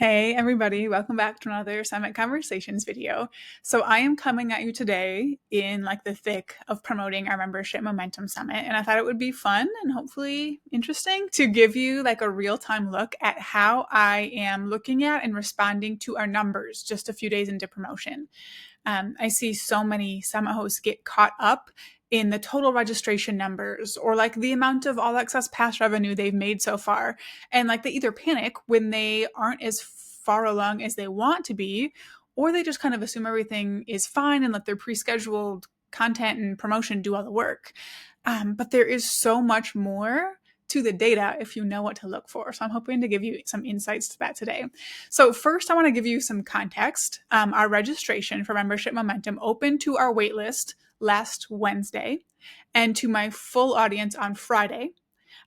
Hey everybody, welcome back to another Summit Conversations video. So I am coming at you today in like the thick of promoting our membership momentum summit, and I thought it would be fun and hopefully interesting to give you like a real-time look at how I am looking at and responding to our numbers just a few days into promotion. I see so many summit hosts get caught up in the total registration numbers or like the amount of all access pass revenue they've made so far. And like they either panic when they aren't as far along as they want to be, or they just kind of assume everything is fine and let their pre-scheduled content and promotion do all the work. But there is so much more to the data if you know what to look for. So I'm hoping to give you some insights to that today. So first, I want to give you some context. Our registration for Membership Momentum opened to our waitlist last Wednesday and to my full audience on Friday.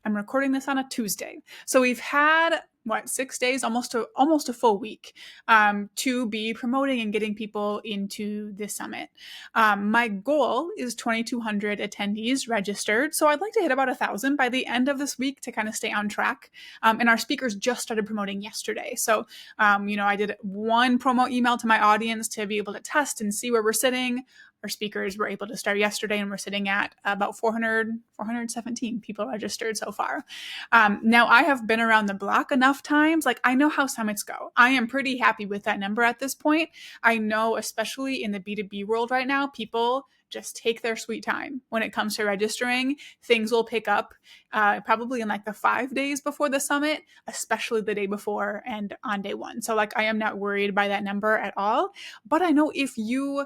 I'm recording this on a Tuesday. So we've had 6 days, almost a full week, to be promoting and getting people into this summit. My goal is 2,200 attendees registered. So I'd like to hit about 1,000 by the end of this week to kind of stay on track. And our speakers just started promoting yesterday. So, I did one promo email to my audience to be able to test and see where we're sitting. Our speakers were able to start yesterday, and we're sitting at about 417 people registered so far. Now, I have been around the block enough times. Like, I know how summits go. I am pretty happy with that number at this point. I know, especially in the B2B world right now, people just take their sweet time when it comes to registering. Things will pick up probably in like the 5 days before the summit, especially the day before and on day one. So like, I am not worried by that number at all. But I know if you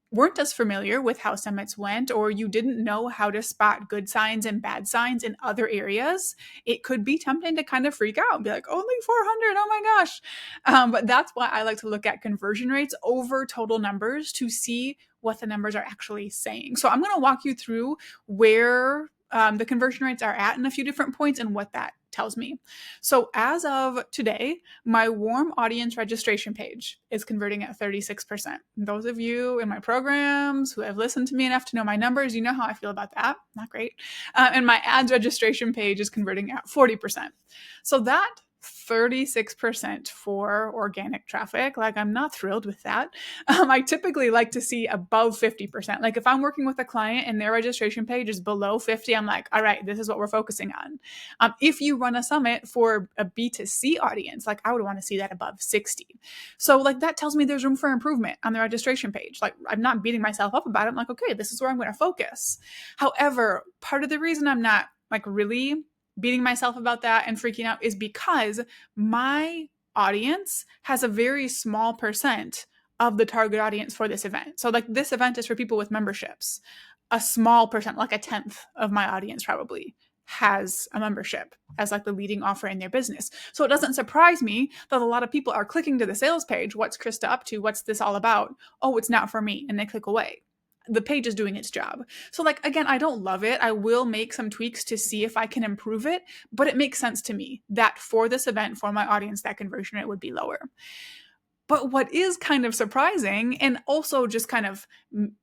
weren't as familiar with how summits went, or you didn't know how to spot good signs and bad signs in other areas, it could be tempting to kind of freak out and be like, only 400, oh my gosh. But that's why I like to look at conversion rates over total numbers to see what the numbers are actually saying. So I'm going to walk you through where the conversion rates are at in a few different points and what that tells me. So as of today, my warm audience registration page is converting at 36%. Those of you in my programs who have listened to me enough to know my numbers, you know how I feel about that. Not great. And my ads registration page is converting at 40%. So that 36% for organic traffic. Like, I'm not thrilled with that. I typically like to see above 50%. Like, if I'm working with a client and their registration page is below 50, I'm like, all right, this is what we're focusing on. If you run a summit for a B2C audience, like, I would want to see that above 60. So like, that tells me there's room for improvement on the registration page. Like, I'm not beating myself up about it. I'm like, okay, this is where I'm going to focus. However, part of the reason I'm not like really beating myself about that and freaking out is because my audience has a very small percent of the target audience for this event. So like, this event is for people with memberships. A small percent, like a tenth of my audience probably has a membership as like the leading offer in their business. So it doesn't surprise me that a lot of people are clicking to the sales page. What's Krista up to? What's this all about? Oh, it's not for me. And they click away. The page is doing its job. So like, again, I don't love it. I will make some tweaks to see if I can improve it, but it makes sense to me that for this event, for my audience, that conversion rate would be lower. But what is kind of surprising, and also just kind of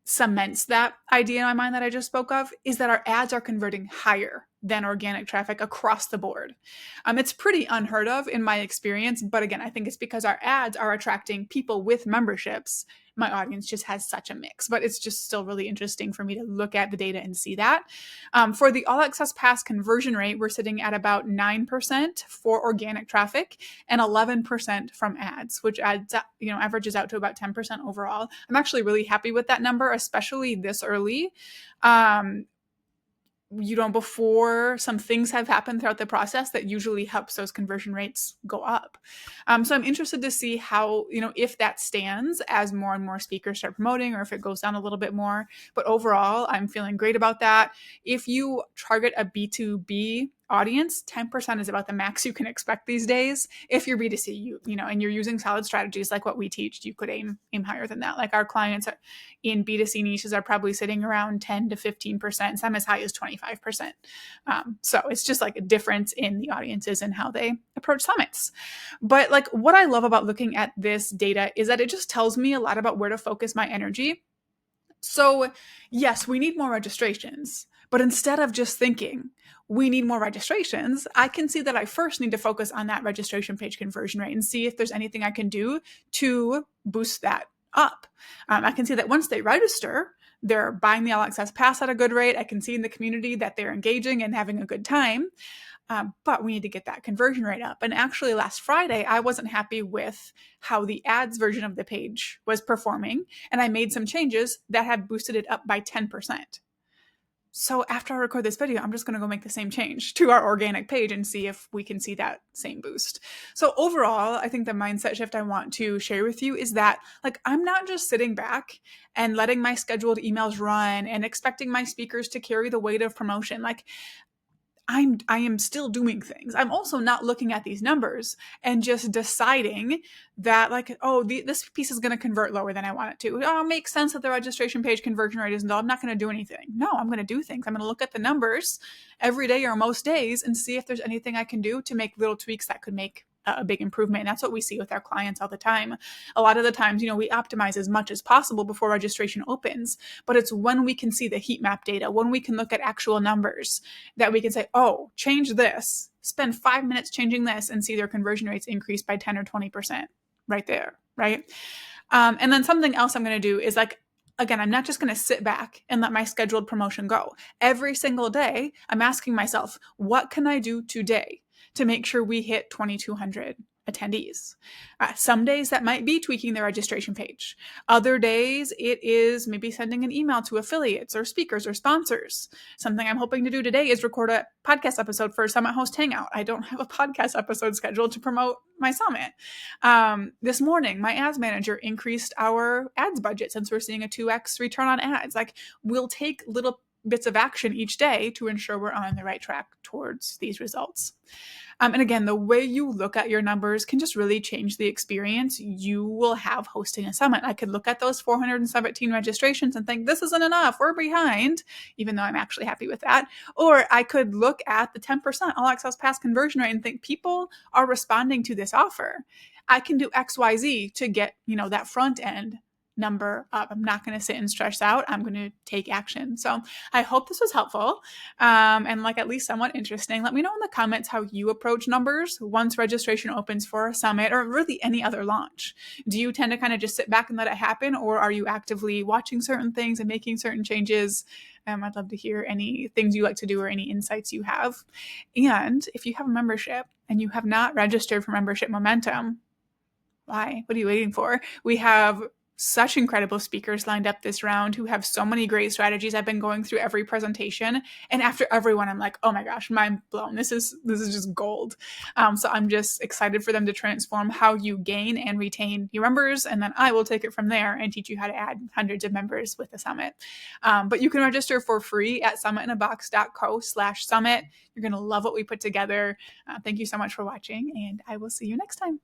cements that idea in my mind that I just spoke of, is that our ads are converting higher than organic traffic across the board. It's pretty unheard of in my experience, but again, I think it's because our ads are attracting people with memberships. My audience just has such a mix, but it's just still really interesting for me to look at the data and see that. For the All Access Pass conversion rate, we're sitting at about 9% for organic traffic and 11% from ads, which averages out to about 10% overall. I'm actually really happy with that number, especially this early. Before some things have happened throughout the process that usually helps those conversion rates go up. So I'm interested to see how, if that stands as more and more speakers start promoting, or if it goes down a little bit more. But overall, I'm feeling great about that. If you target a B2B audience, 10% is about the max you can expect these days. If you're B2C, and you're using solid strategies like what we teach, you could aim higher than that. Like, our clients in B2C niches are probably sitting around 10 to 15%, some as high as 25%. So it's just like a difference in the audiences and how they approach summits. But like, what I love about looking at this data is that it just tells me a lot about where to focus my energy. So yes, we need more registrations, But instead of just thinking, we need more registrations, I can see that I first need to focus on that registration page conversion rate and see if there's anything I can do to boost that up. I can see that once they register, they're buying the All Access Pass at a good rate. I can see in the community that they're engaging and having a good time. But we need to get that conversion rate up. And actually, last Friday, I wasn't happy with how the ads version of the page was performing. And I made some changes that have boosted it up by 10%. So after I record this video, I'm just going to go make the same change to our organic page and see if we can see that same boost. So overall, I think the mindset shift I want to share with you is that, like, I'm not just sitting back and letting my scheduled emails run and expecting my speakers to carry the weight of promotion. Like, I am still doing things. I'm also not looking at these numbers and just deciding that, like, oh, this piece is going to convert lower than I want it to. Oh, it makes sense that the registration page conversion rate isn't low. I'm not going to do anything. No, I'm going to do things. I'm going to look at the numbers every day or most days and see if there's anything I can do to make little tweaks that could make a big improvement. And that's what we see with our clients all the time. A lot of the times, we optimize as much as possible before registration opens, but it's when we can see the heat map data, when we can look at actual numbers, that we can say, oh, change this, spend 5 minutes changing this, and see their conversion rates increase by 10 or 20% right there, right? And then something else I'm going to do is, like, again, I'm not just going to sit back and let my scheduled promotion go. Every single day, I'm asking myself, what can I do today to make sure we hit 2,200 attendees? Some days that might be tweaking the registration page. Other days it is maybe sending an email to affiliates or speakers or sponsors. Something I'm hoping to do today is record a podcast episode for Summit Host Hangout. I don't have a podcast episode scheduled to promote my summit. This morning, my ads manager increased our ads budget since we're seeing a 2x return on ads. Like, we'll take little bits of action each day to ensure we're on the right track towards these results. And again, the way you look at your numbers can just really change the experience you will have hosting a summit. I could look at those 417 registrations and think, this isn't enough, we're behind, even though I'm actually happy with that. Or I could look at the 10% All Access Pass conversion rate and think, people are responding to this offer. I can do XYZ to get, that front end number up. I'm not going to sit and stress out. I'm going to take action. So I hope this was helpful and, like, at least somewhat interesting. Let me know in the comments how you approach numbers once registration opens for a summit or really any other launch. Do you tend to kind of just sit back and let it happen, or are you actively watching certain things and making certain changes? I'd love to hear any things you like to do or any insights you have. And if you have a membership and you have not registered for Membership Momentum, why? What are you waiting for? We have such incredible speakers lined up this round who have so many great strategies. I've been going through every presentation, and after everyone, I'm like, oh my gosh, mind blown. This is just gold. So I'm just excited for them to transform how you gain and retain your members, and then I will take it from there and teach you how to add hundreds of members with the summit. But you can register for free at summitinabox.co/summit. You're going to love what we put together. Thank you so much for watching, and I will see you next time.